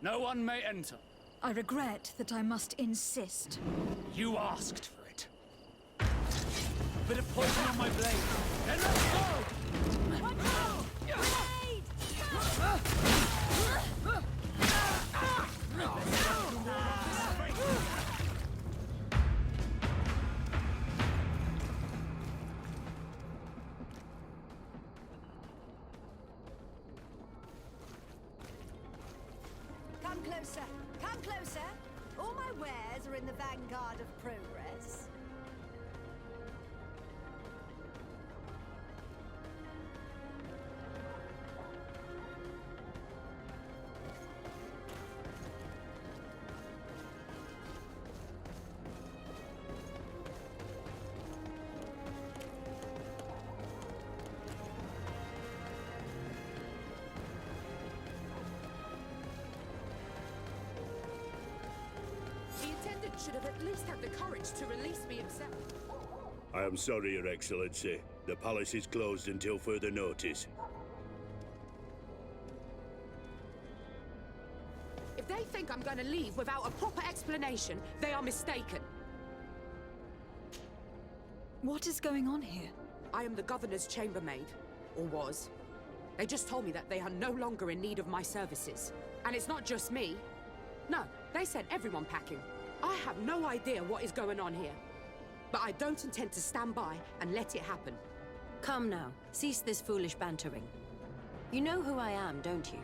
No one may enter. I regret that I must insist. You asked for it. Bit of poison on my blade. Then let's go! Come closer! Come closer! All my wares are in the vanguard of progress. Should have at least had the courage to release me himself. I am sorry, Your Excellency. The palace is closed until further notice. If they think I'm going to leave without a proper explanation, they are mistaken. What is going on here? I am the governor's chambermaid, or was. They just told me that they are no longer in need of my services. And it's not just me. No, they sent everyone packing. I have no idea what is going on here. But I don't intend to stand by and let it happen. Come now, cease this foolish bantering. You know who I am, don't you?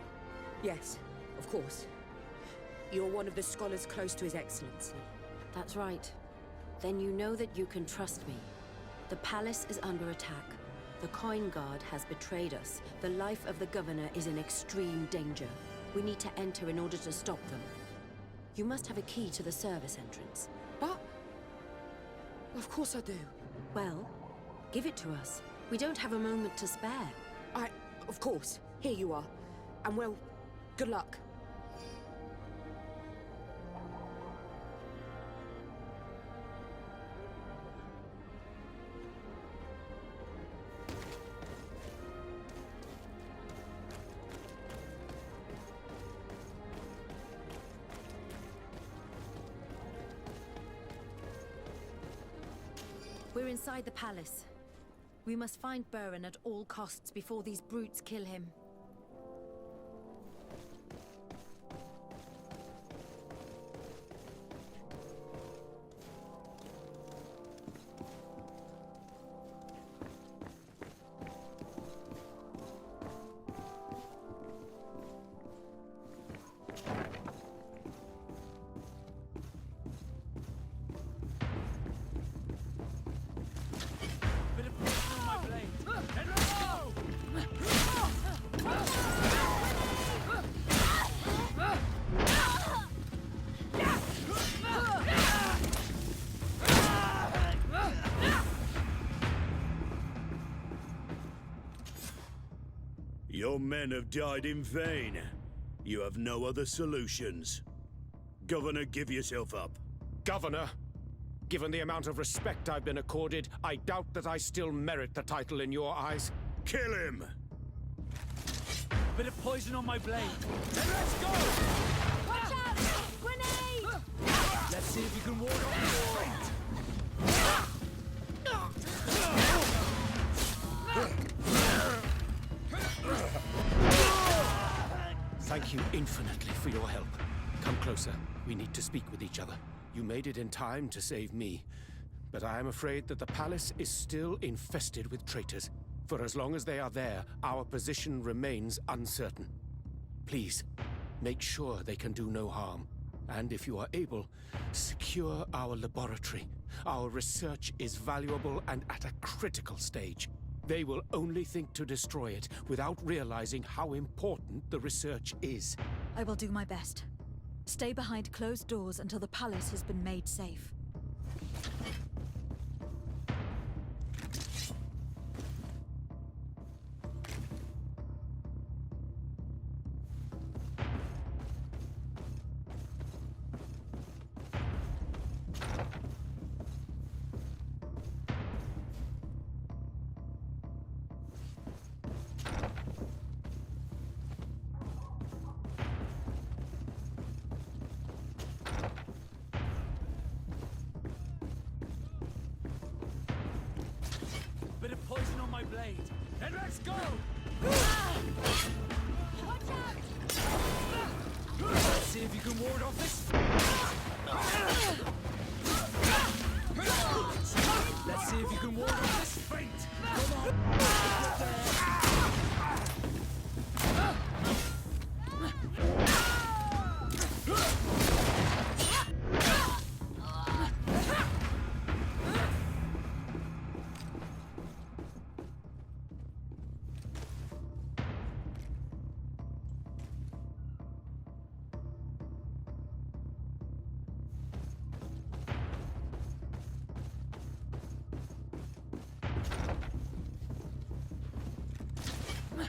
Yes, of course. You're one of the scholars close to His Excellency. That's right. Then you know that you can trust me. The palace is under attack. The Coin Guard has betrayed us. The life of the governor is in extreme danger. We need to enter in order to stop them. You must have a key to the service entrance. But... of course I do. Well, give it to us. We don't have a moment to spare. Of course. Here you are. And well, good luck. We're inside the palace. We must find Burin at all costs before these brutes kill him. Your men have died in vain. You have no other solutions. Governor, give yourself up. Governor, given the amount of respect I've been accorded, I doubt that I still merit the title in your eyes. Kill him! Bit of poison on my blade. Then let's go! Watch out! Grenade! Let's see if you can ward off the fate. Thank you infinitely for your help. Come closer. We need to speak with each other. You made it in time to save me, but I am afraid that the palace is still infested with traitors. For as long as they are there, our position remains uncertain. Please, make sure they can do no harm. And if you are able, secure our laboratory. Our research is valuable and at a critical stage. They will only think to destroy it without realizing how important the research is. I will do my best. Stay behind closed doors until the palace has been made safe. my blade. Then let's go! Watch out! Let's see if you can ward off this. Let's see if you can ward off this feint. Come on.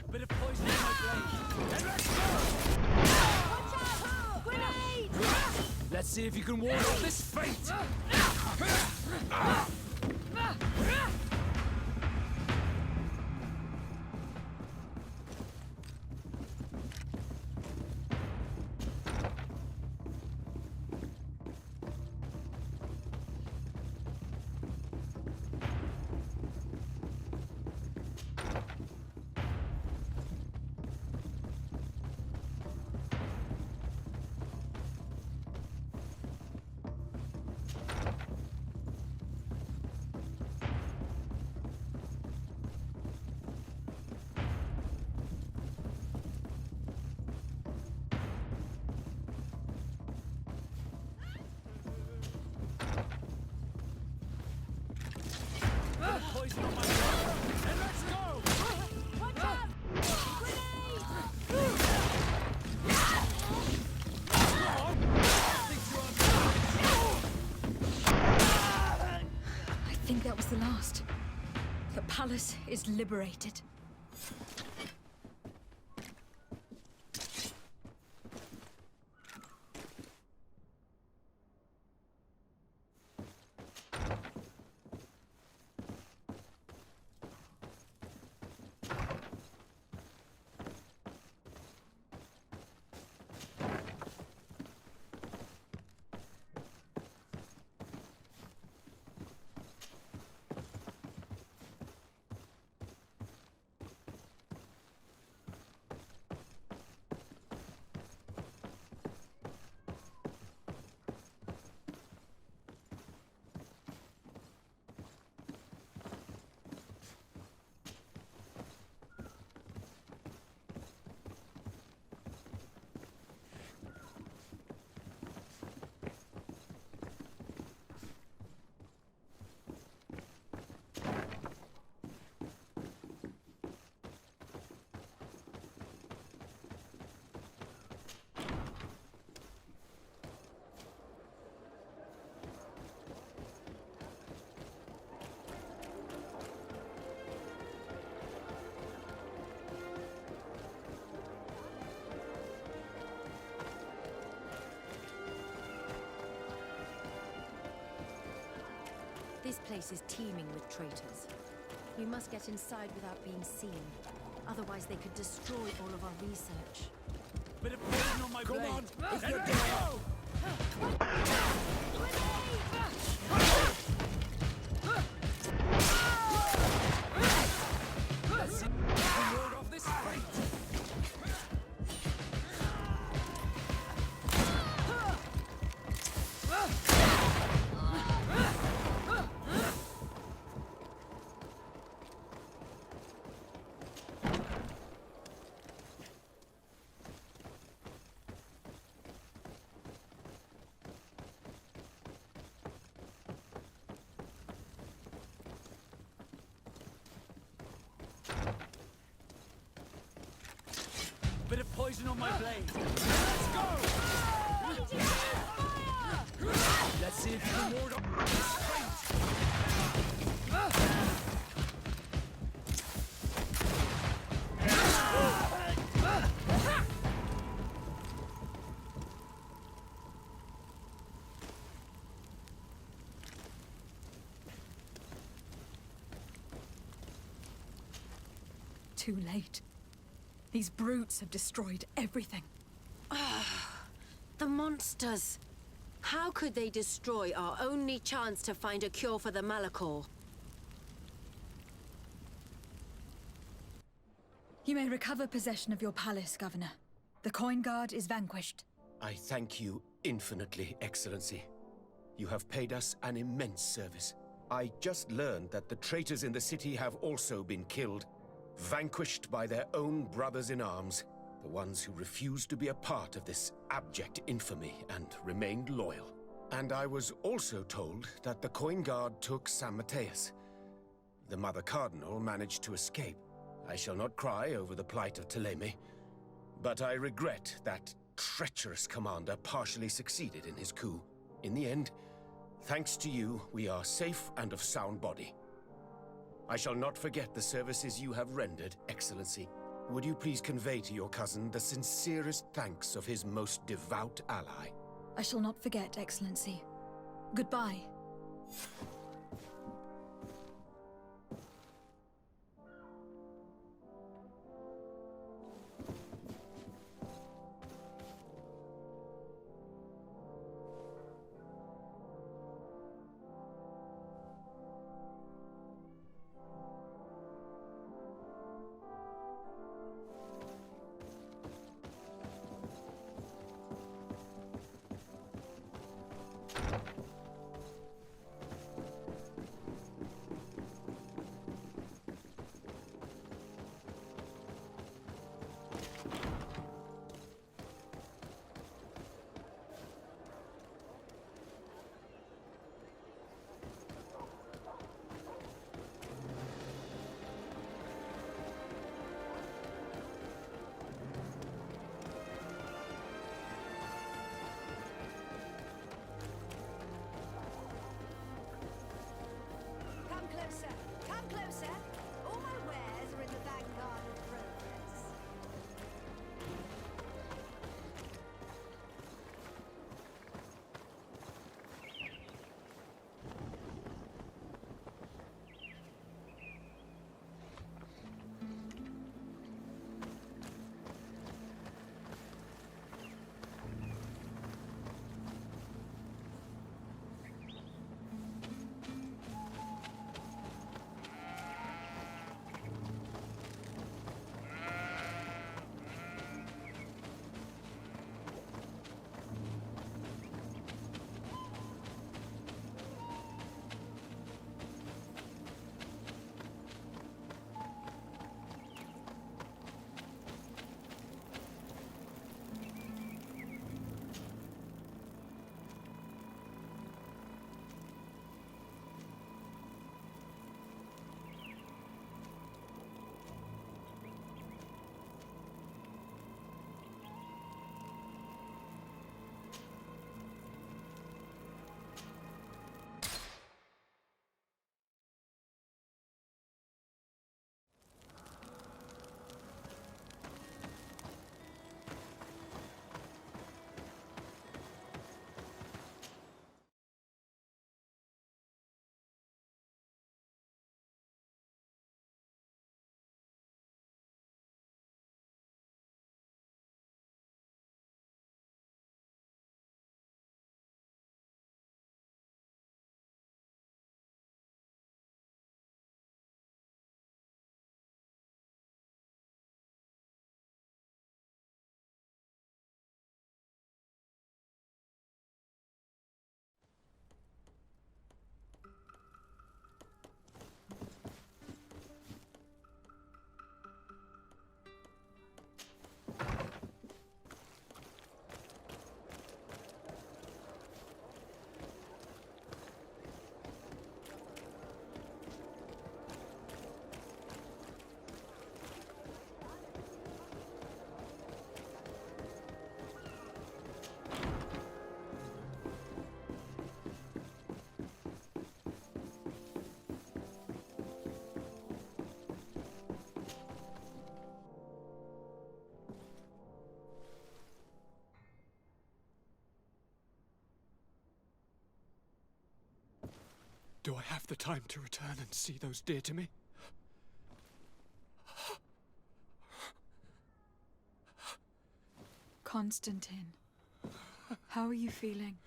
Bit of poison in my blade. Then let's go! Watch out! Grenade! Let's see if you can ward off this feint. Poison on my blade. Then let's go! Watch out! Grenade! I think that was the last. The palace is liberated. This place is teeming with traitors. We must get inside without being seen. Otherwise, they could destroy all of our research. Bit of poison on my blade. on, if Then you let's dare. go! Let's see if you can ward off this feint. Bit of poison on my blade. Let's go! Let's see if you can ward off this feint. Too late. These brutes have destroyed everything. The monsters! How could they destroy our only chance to find a cure for the Malachor? You may recover possession of your palace, Governor. The Coin Guard is vanquished. I thank you infinitely, Excellency. You have paid us an immense service. I just learned that the traitors in the city have also been killed, vanquished by their own brothers in arms, the ones who refused to be a part of this abject infamy and remained loyal. And I was also told that the Coin Guard took San Mateus. The Mother Cardinal managed to escape. I shall not cry over the plight of Thélème, but I regret that treacherous commander partially succeeded in his coup. In the end, thanks to you, we are safe and of sound body. I shall not forget the services you have rendered, Excellency. Would you please convey to your cousin the sincerest thanks of his most devout ally? I shall not forget, Excellency. Goodbye. Come closer. Come closer. All my wares are in the vanguard of progress. Do I have the time to return and see those dear to me? Constantine, how are you feeling?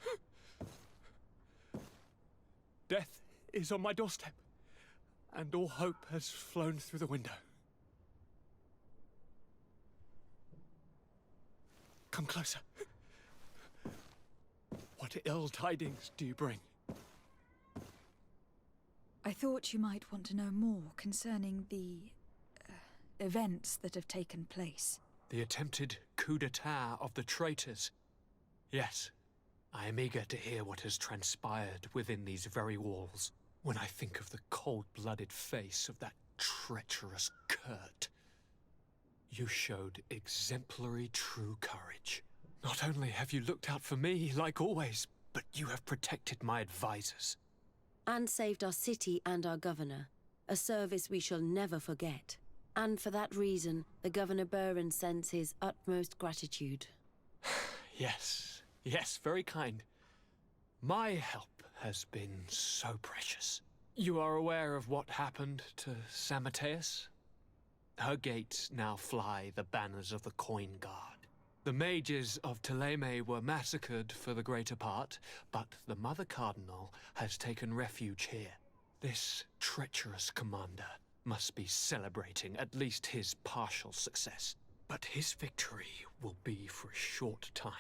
Death is on my doorstep, and all hope has flown through the window. Come closer. What ill tidings do you bring? I thought you might want to know more concerning the events that have taken place. The attempted coup d'etat of the traitors. Yes, I am eager to hear what has transpired within these very walls. When I think of the cold-blooded face of that treacherous Kurt. You showed exemplary true courage. Not only have you looked out for me, like always, but you have protected my advisors. And saved our city and our governor, a service we shall never forget. And for that reason, the Governor Burin sends his utmost gratitude. Yes, very kind. My help has been so precious. You are aware of what happened to Samateus? Her gates now fly the banners of the Coin Guard. The mages of Thélème were massacred for the greater part, but the Mother Cardinal has taken refuge here. This treacherous commander must be celebrating at least his partial success. But his victory will be for a short time.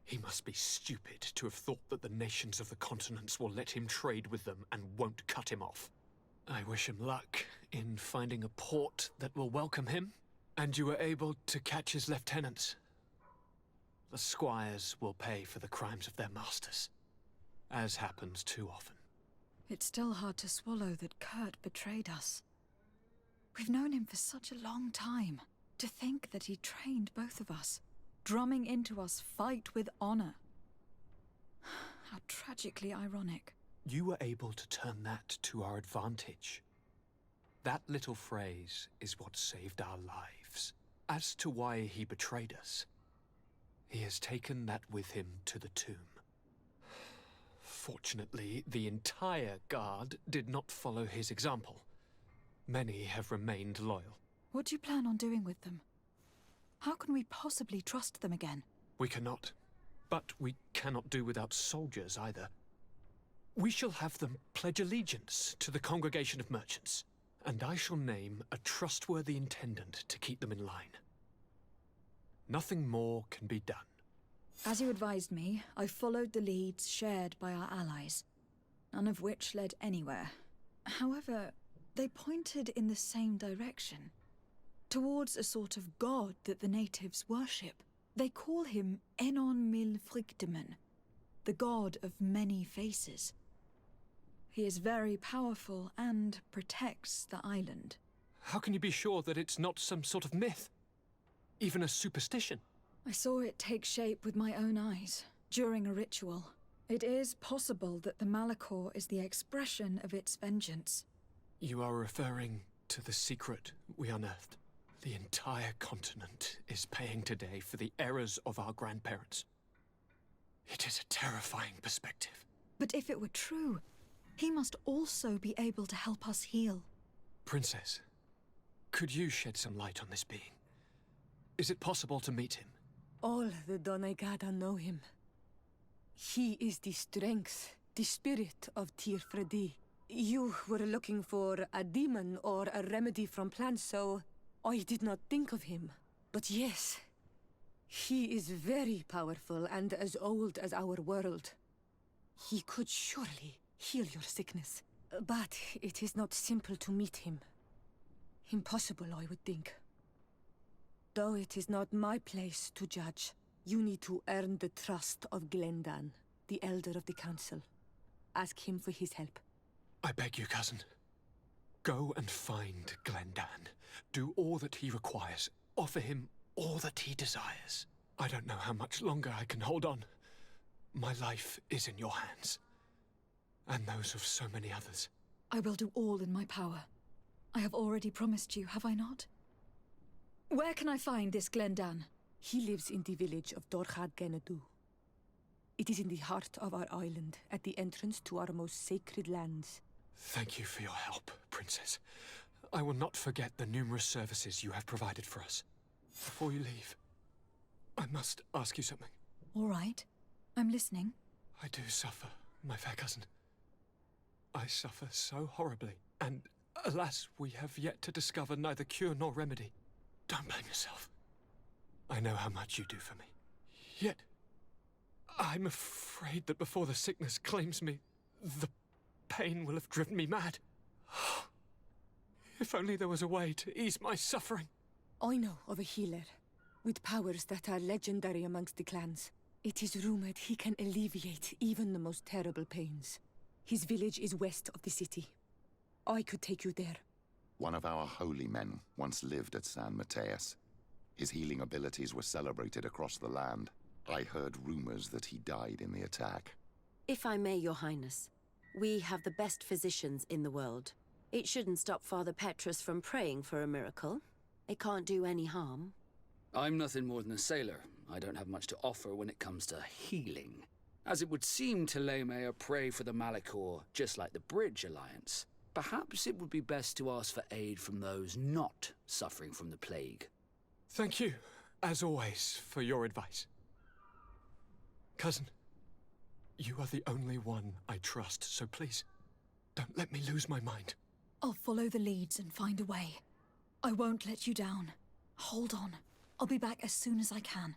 He must be stupid to have thought that the nations of the continents will let him trade with them and won't cut him off. I wish him luck in finding a port that will welcome him, and you were able to catch his lieutenants. The squires will pay for the crimes of their masters, as happens too often. It's still hard to swallow that Kurt betrayed us. We've known him for such a long time. To think that he trained both of us, drumming into us fight with honor. How tragically ironic. You were able to turn that to our advantage. That little phrase is what saved our lives. As to why he betrayed us, he has taken that with him to the tomb. Fortunately, the entire guard did not follow his example. Many have remained loyal. What do you plan on doing with them? How can we possibly trust them again? We cannot. But we cannot do without soldiers either. We shall have them pledge allegiance to the Congregation of Merchants, and I shall name a trustworthy intendant to keep them in line. Nothing more can be done. As you advised me, I followed the leads shared by our allies, none of which led anywhere. However, they pointed in the same direction, towards a sort of god that the natives worship. They call him Enon Mil Frichtemen, the god of many faces. He is very powerful and protects the island. How can you be sure that it's not some sort of myth? Even a superstition? I saw it take shape with my own eyes, during a ritual. It is possible that the Malachor is the expression of its vengeance. You are referring to the secret we unearthed. The entire continent is paying today for the errors of our grandparents. It is a terrifying perspective. But if it were true, he must also be able to help us heal. Princess, could you shed some light on this being? Is it possible to meet him? All the Doneigada know him. He is the strength, the spirit of Tir Fredi. You were looking for a demon or a remedy from plants, so I did not think of him. But yes, he is very powerful and as old as our world. He could surely heal your sickness. But it is not simple to meet him. Impossible, I would think. Though it is not my place to judge, you need to earn the trust of Glendan, the Elder of the Council. Ask him for his help. I beg you, cousin. Go and find Glendan. Do all that he requires. Offer him all that he desires. I don't know how much longer I can hold on. My life is in your hands. And those of so many others. I will do all in my power. I have already promised you, have I not? Where can I find this Glendan? He lives in the village of Dorchad Genadu. It is in the heart of our island, at the entrance to our most sacred lands. Thank you for your help, Princess. I will not forget the numerous services you have provided for us. Before you leave, I must ask you something. All right. I'm listening. I do suffer, my fair cousin. I suffer so horribly, and alas, we have yet to discover neither cure nor remedy. Don't blame yourself. I know how much you do for me. Yet, I'm afraid that before the sickness claims me, the pain will have driven me mad. If only there was a way to ease my suffering. I know of a healer, with powers that are legendary amongst the clans. It is rumored he can alleviate even the most terrible pains. His village is west of the city. I could take you there. One of our holy men once lived at San Mateus. His healing abilities were celebrated across the land. I heard rumors that he died in the attack. If I may, Your Highness, we have the best physicians in the world. It shouldn't stop Father Petrus from praying for a miracle. It can't do any harm. I'm nothing more than a sailor. I don't have much to offer when it comes to healing. As it would seem, Telemea pray for the Malachor, just like the Bridge Alliance. Perhaps it would be best to ask for aid from those not suffering from the plague. Thank you, as always, for your advice. Cousin, you are the only one I trust, so please, don't let me lose my mind. I'll follow the leads and find a way. I won't let you down. Hold on. I'll be back as soon as I can.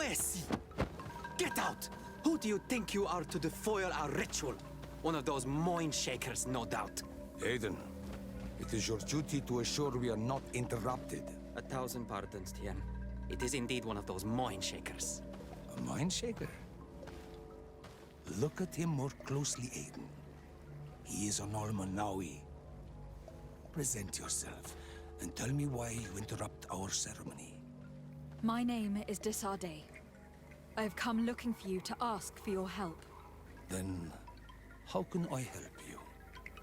Poesy! Get out! Who do you think you are to defoil our ritual? One of those mind shakers, no doubt. Aiden, it is your duty to assure we are not interrupted. 1,000 pardons, Tien. It is indeed one of those mind shakers. A mind shaker? Look at him more closely, Aiden. He is an Almanawi. Present yourself, and tell me why you interrupt our ceremony. My name is Desarde. I have come looking for you to ask for your help. Then, how can I help you?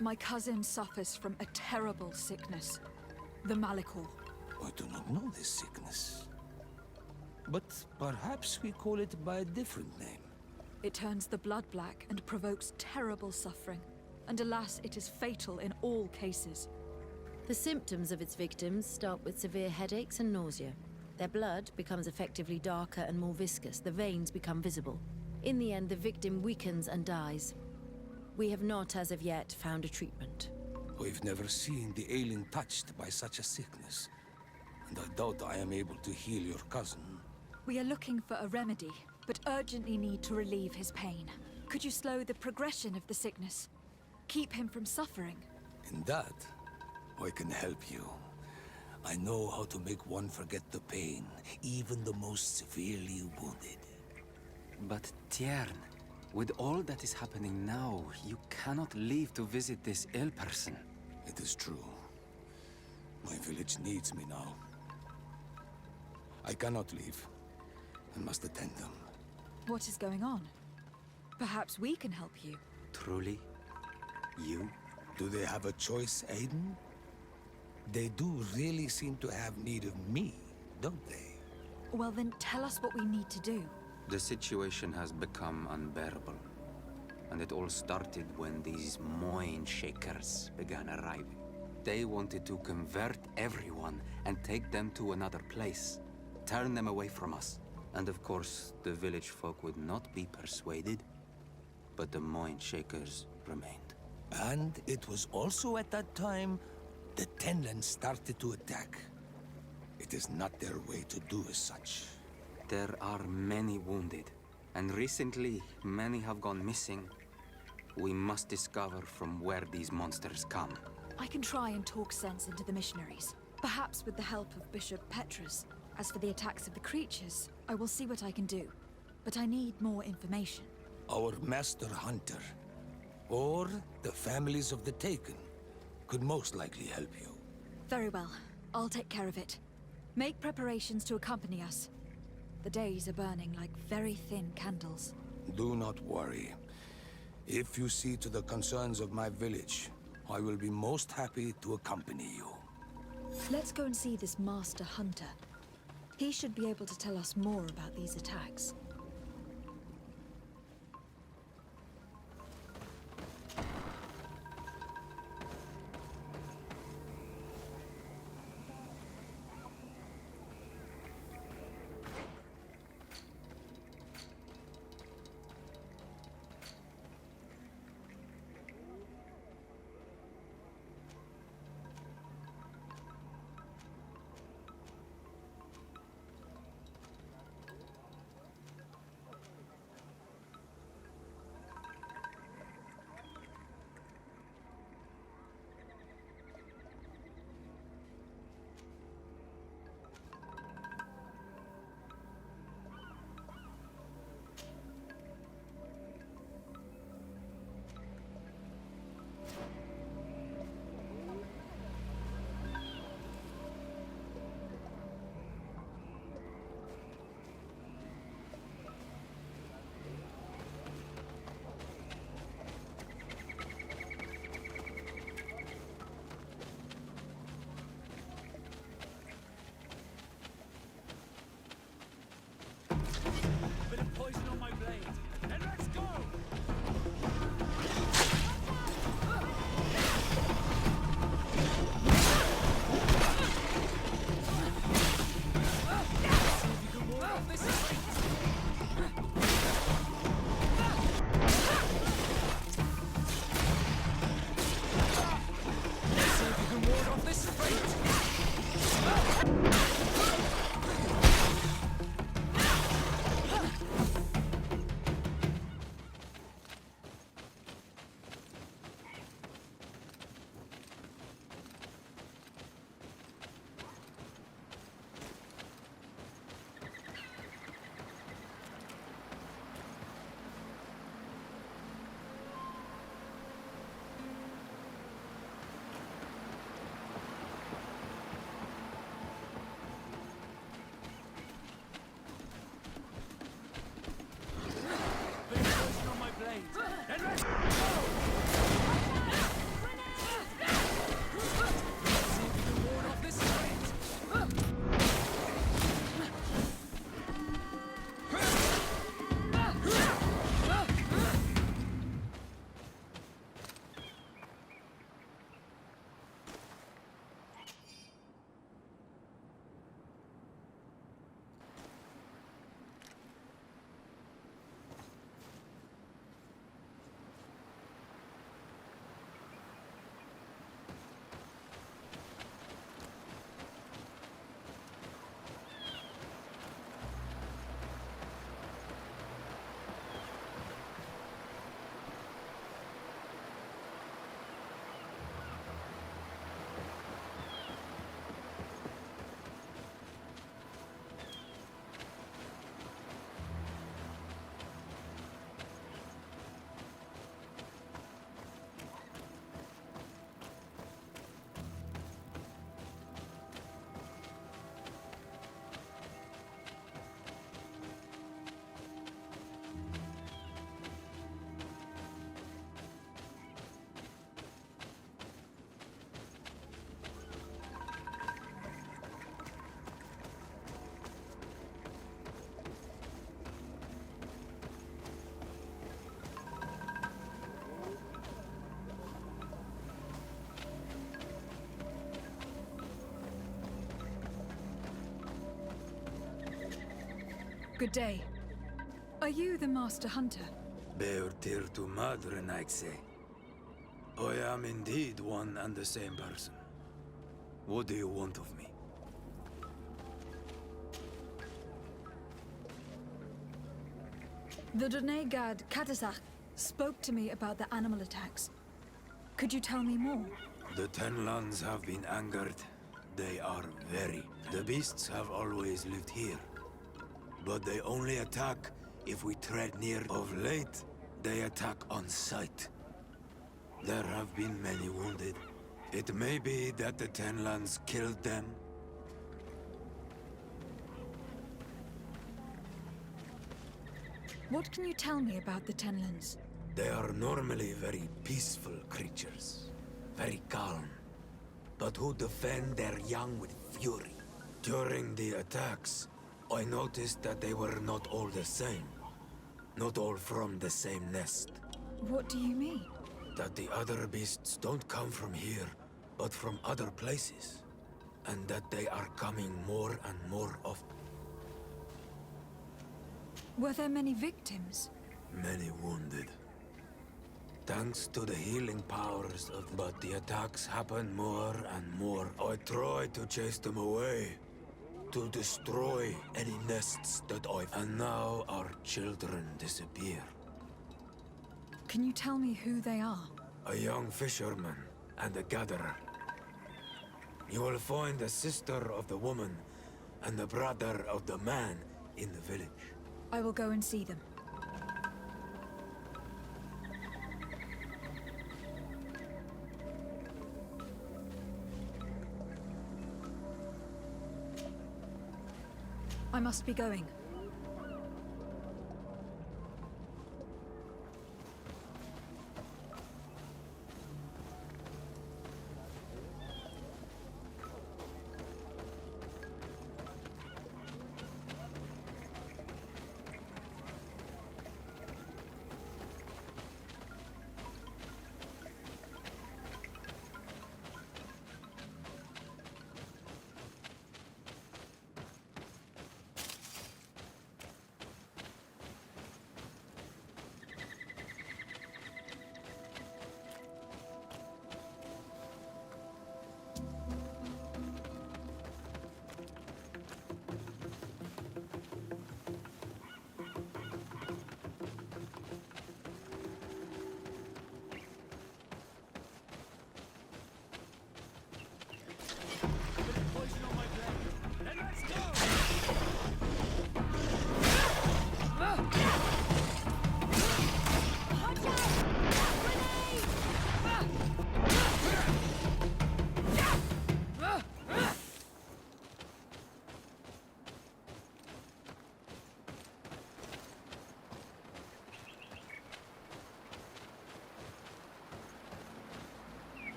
My cousin suffers from a terrible sickness. The Malicor. I do not know this sickness. But perhaps we call it by a different name. It turns the blood black and provokes terrible suffering. And alas, it is fatal in all cases. The symptoms of its victims start with severe headaches and nausea. Their blood becomes effectively darker and more viscous. The veins become visible. In the end, the victim weakens and dies. We have not, as of yet, found a treatment. We've never seen the ailing touched by such a sickness. And I doubt I am able to heal your cousin. We are looking for a remedy, but urgently need to relieve his pain. Could you slow the progression of the sickness? Keep him from suffering? In that, I can help you. I know how to make one forget the pain, even the most severely wounded. But Tiern, with all that is happening now, you cannot leave to visit this ill person. It is true. My village needs me now. I cannot leave. I must attend them. What is going on? Perhaps we can help you. Truly? You? Do they have a choice, Aiden? They do really seem to have need of me, don't they? Well then, tell us what we need to do. The situation has become unbearable. And it all started when these mind shakers began arriving. They wanted to convert everyone and take them to another place. Turn them away from us. And of course, the village folk would not be persuaded. But the mind shakers remained. And it was also at that time the Tenland started to attack. It is not their way to do as such. There are many wounded, and recently many have gone missing. We must discover from where these monsters come. I can try and talk sense into the missionaries, perhaps with the help of Bishop Petrus. As for the attacks of the creatures, I will see what I can do. But I need more information. Our master hunter, or the families of the Taken, could most likely help you. Very well. I'll take care of it. Make preparations to accompany us. The days are burning like very thin candles. Do not worry. If you see to the concerns of my village, I will be most happy to accompany you. Let's go and see this master hunter. He should be able to tell us more about these attacks. Good day. Are you the Master Hunter? Beortir tu madre, Naixe. I am indeed one and the same person. What do you want of me? The Donegad Katasach spoke to me about the animal attacks. Could you tell me more? The Tenlands have been angered. They are very. The beasts have always lived here. But they only attack if we tread near. Of late, they attack on sight. There have been many wounded. It may be that the Tenlands killed them. What can you tell me about the Tenlands? They are normally very peaceful creatures. Very calm. But who defend their young with fury. During the attacks, I noticed that they were not all the same. Not all from the same nest. What do you mean? That the other beasts don't come from here, but from other places. And that they are coming more and more often. Were there many victims? Many wounded. Thanks to the healing powers of... But the attacks happen more and more. I try to chase them away. To destroy any nests that I've... And now our children disappear. Can you tell me who they are? A young fisherman and a gatherer. You will find the sister of the woman and the brother of the man in the village. I will go and see them. I must be going.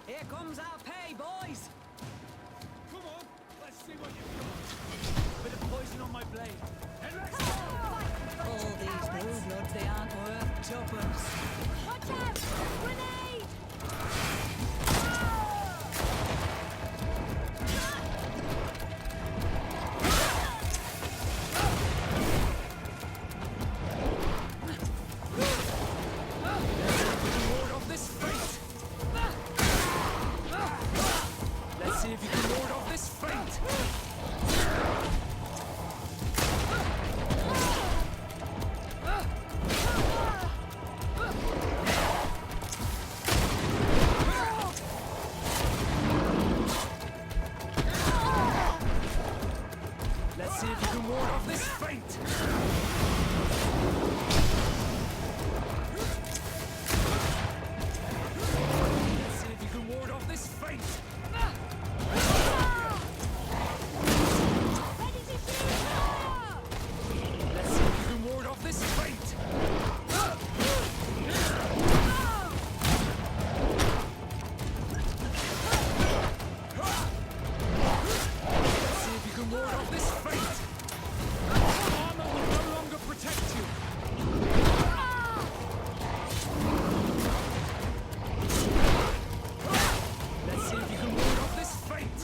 Here comes our pay, boys! Come on, let's see what you've got. Bit of poison on my blade. And let's go! All these blue bloods, they aren't worth tuppence. Watch out! Grenade! Ward off this fate! Let's see if you can ward off this fate! Let's see if you can ward off this fate! Let's see if you can ward off this fate! Let's see if you can ward off this fate! Ward off this fate! Armor will no longer protect you! Let's see if you can ward off this fate!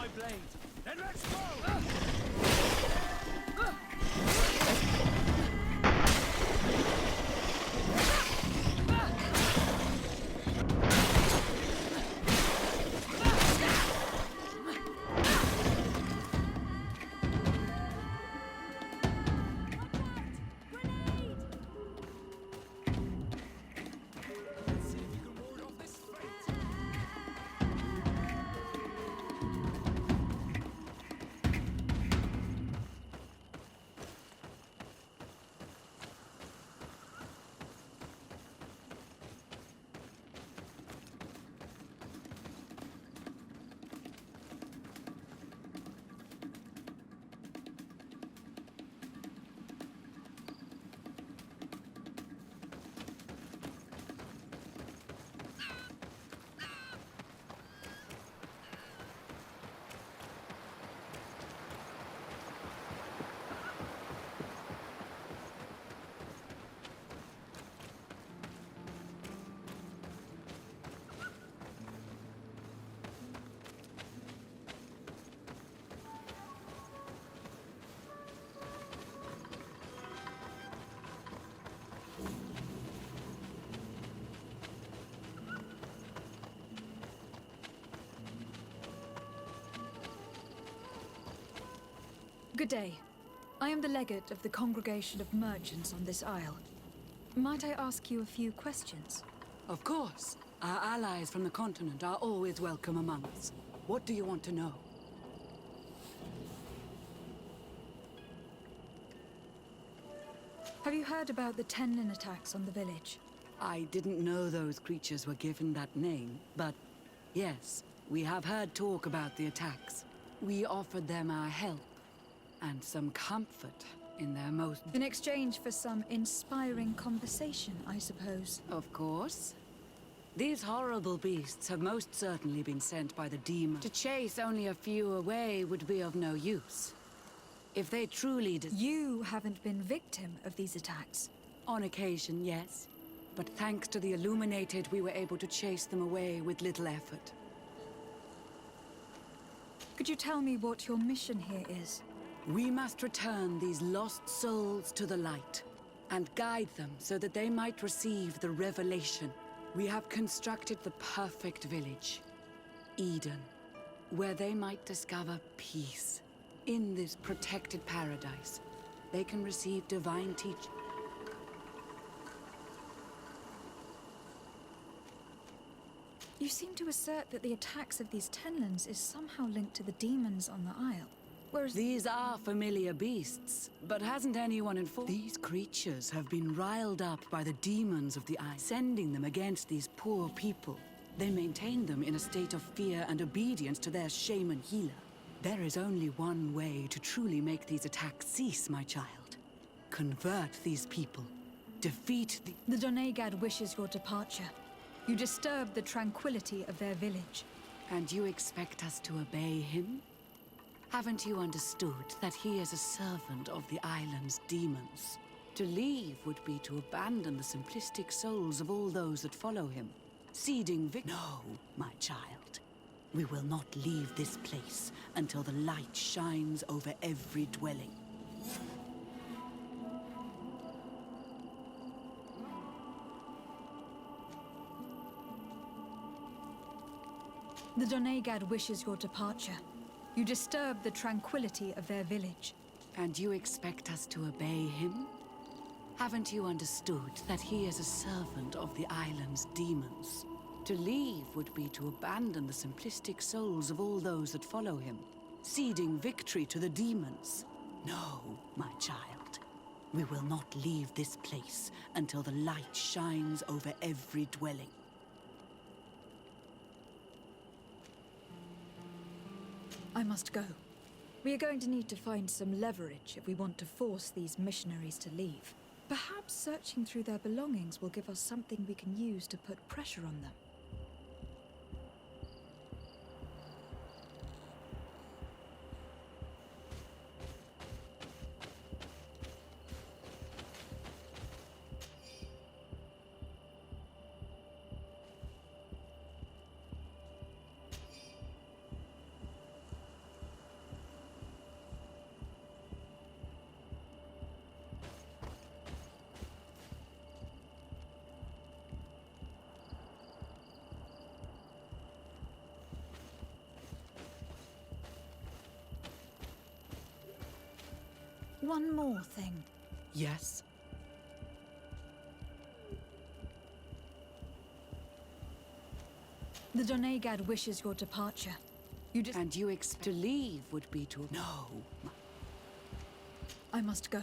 my blade. Then let's go! Good day. I am the legate of the Congregation of Merchants on this isle. Might I ask you a few questions? Of course. Our allies from the continent are always welcome among us. What do you want to know? Have you heard about the Tenlin attacks on the village? I didn't know those creatures were given that name, but yes, we have heard talk about the attacks. We offered them our help and some comfort in their most... In exchange for some inspiring conversation, I suppose. Of course. These horrible beasts have most certainly been sent by the demon. To chase only a few away would be of no use. If they truly did... You haven't been victim of these attacks. On occasion, yes. But thanks to the Illuminated, we were able to chase them away with little effort. Could you tell me what your mission here is? We must return these lost souls to the light, and guide them so that they might receive the revelation. We have constructed the perfect village, Eden, where they might discover peace. In this protected paradise, they can receive divine teaching. You seem to assert that the attacks of these Tenlins is somehow linked to the demons on the Isle. Whereas these are familiar beasts, but hasn't anyone informed? These creatures have been riled up by the demons of the Isle, sending them against these poor people. They maintain them in a state of fear and obedience to their shaman healer. There is only one way to truly make these attacks cease, my child. Convert these people. Defeat the... The Doneigad wishes your departure. You disturb the tranquility of their village. And you expect us to obey him? Haven't you understood that he is a servant of the island's demons? To leave would be to abandon the simplistic souls of all those that follow him, ceding No, my child. We will not leave this place until the light shines over every dwelling. The Doneigad wishes your departure. You disturb the tranquility of their village. And you expect us to obey him? Haven't you understood that he is a servant of the island's demons? To leave would be to abandon the simplistic souls of all those that follow him, ceding victory to the demons. No, my child. We will not leave this place until the light shines over every dwelling. I must go. We are going to need to find some leverage if we want to force these missionaries to leave. Perhaps searching through their belongings will give us something we can use to put pressure on them. One more thing. Yes? The Doneigad wishes your departure. And you expect to leave would be to... No. I must go.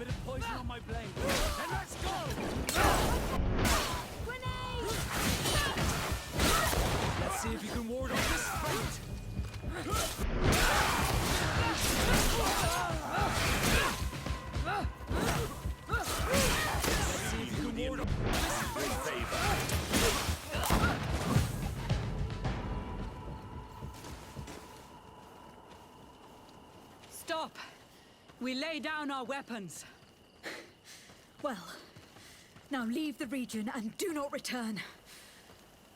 Bit of poison on my blade. And let's go! Grenade! Let's see if you can ward off this fate. Let's see if you can ward off this fate. Stop! We lay down our weapons. Well, now leave the region and do not return.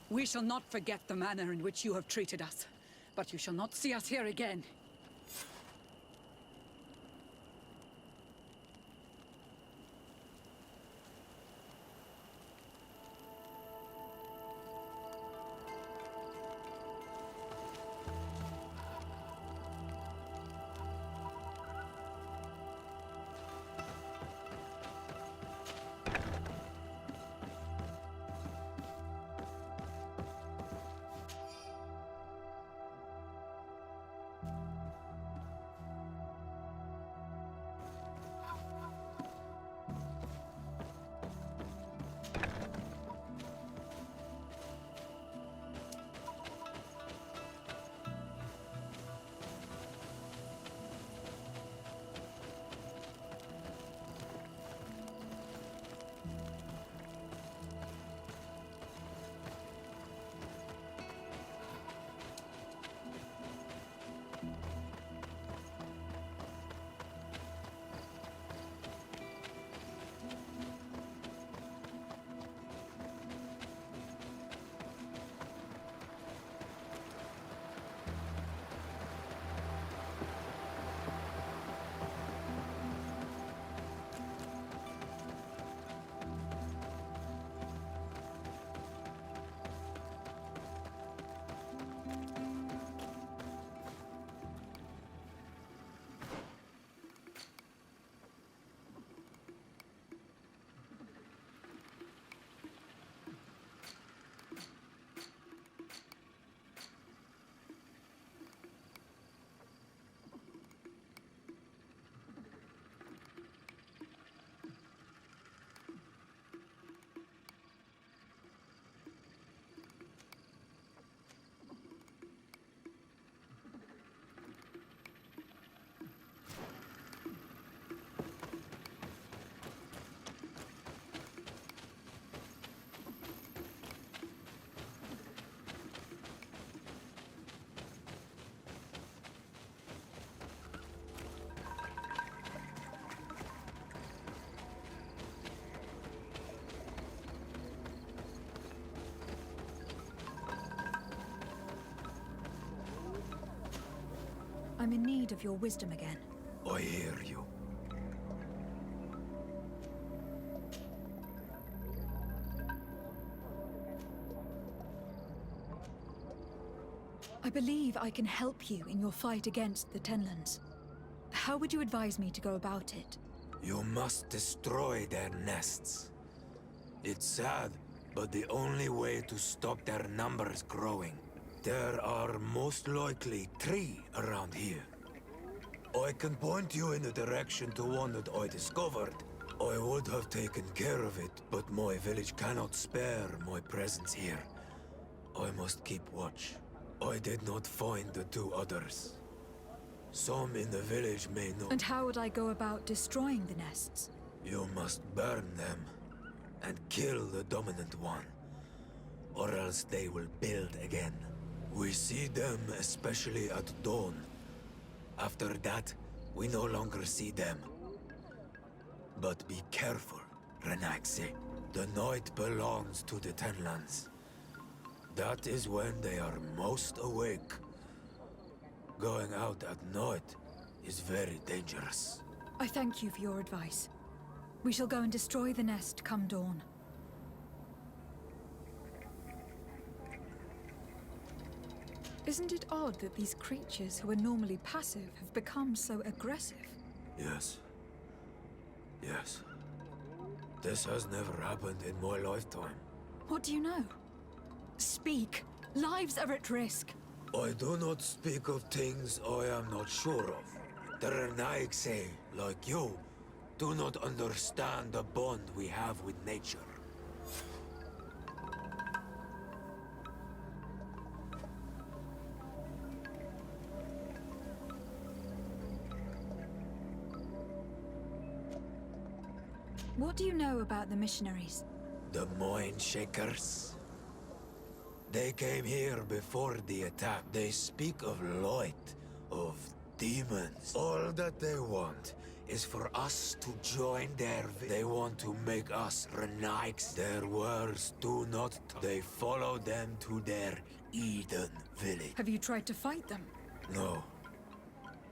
We shall not forget the manner in which you have treated us, but you shall not see us here again. I'm in need of your wisdom again. I hear you. I believe I can help you in your fight against the Tenlands. How would you advise me to go about it? You must destroy their nests. It's sad, but the only way to stop their numbers growing. There are most likely 3 around here. I can point you in the direction to one that I discovered. I would have taken care of it, but my village cannot spare my presence here. I must keep watch. I did not find the 2 others. Some in the village may know. And how would I go about destroying the nests? You must burn them and kill the dominant one, or else they will build again. We see them especially at dawn. After that, we no longer see them. But be careful, Renaxi. The night belongs to the Tenlands. That is when they are most awake. Going out at night is very dangerous. I thank you for your advice. We shall go and destroy the nest come dawn. Isn't it odd that these creatures who are normally passive have become so aggressive? Yes. Yes. This has never happened in my lifetime. What do you know? Speak. Lives are at risk. I do not speak of things I am not sure of. The Renaigse, like you, do not understand the bond we have with nature. What do you know about the missionaries? The Moin Shakers. They came here before the attack. They speak of light, of demons. All that they want is for us to join they want to make us Renaiks. Their words do not they follow them to their Eden village. Have you tried to fight them? No.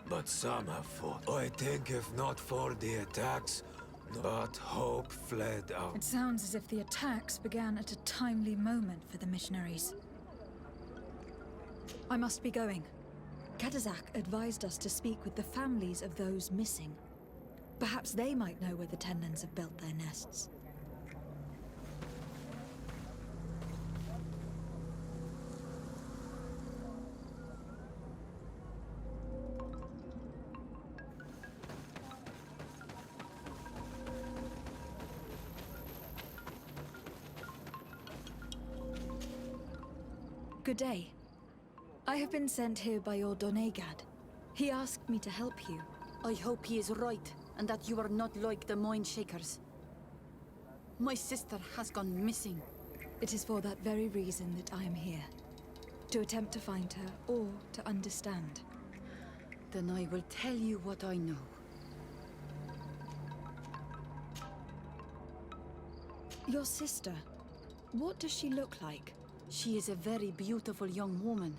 But some have fought. I think if not for the attacks, but hope fled out. It sounds as if the attacks began at a timely moment for the missionaries. I must be going. Katazak advised us to speak with the families of those missing. Perhaps they might know where the Tenlands have built their nests. Good day. I have been sent here by your Donegad. He asked me to help you. I hope he is right, and that you are not like the Moin Shakers. My sister has gone missing. It is for that very reason that I am here. To attempt to find her, or to understand. Then I will tell you what I know. Your sister, what does she look like? She is a very beautiful young woman.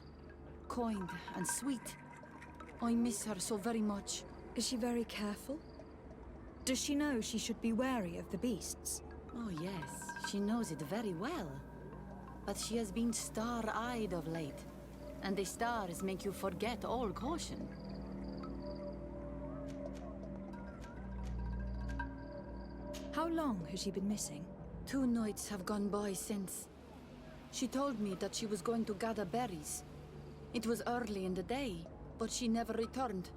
Kind and sweet. I miss her so very much. Is she very careful? Does she know she should be wary of the beasts? Oh yes, she knows it very well. But she has been star-eyed of late. And the stars make you forget all caution. How long has she been missing? 2 nights have gone by since. She told me that she was going to gather berries. It was early in the day, but she never returned.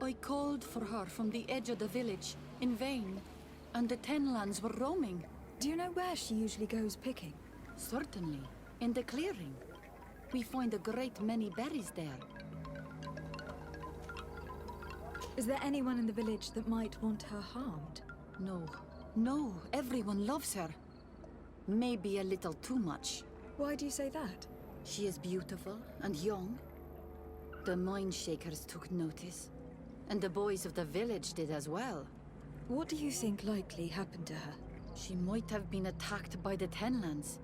I called for her from the edge of the village, in vain, and the Tenlands were roaming. Do you know where she usually goes picking? Certainly, in the clearing. We find a great many berries there. Is there anyone in the village that might want her harmed? No, everyone loves her. Maybe a little too much. Why do you say that? She is beautiful and young. The Moin Shakers took notice. And the boys of the village did as well. What do you think likely happened to her? She might have been attacked by the Tenlands.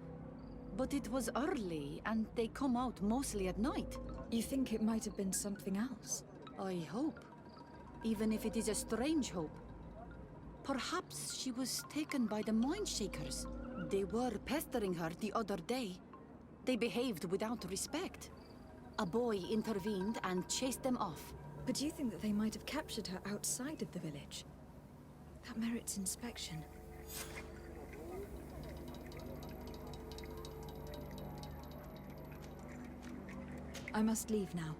But it was early, and they come out mostly at night. You think it might have been something else? I hope. Even if it is a strange hope. Perhaps she was taken by the Moin Shakers. They were pestering her the other day. They behaved without respect. A boy intervened and chased them off. But do you think that they might have captured her outside of the village? That merits inspection. I must leave now.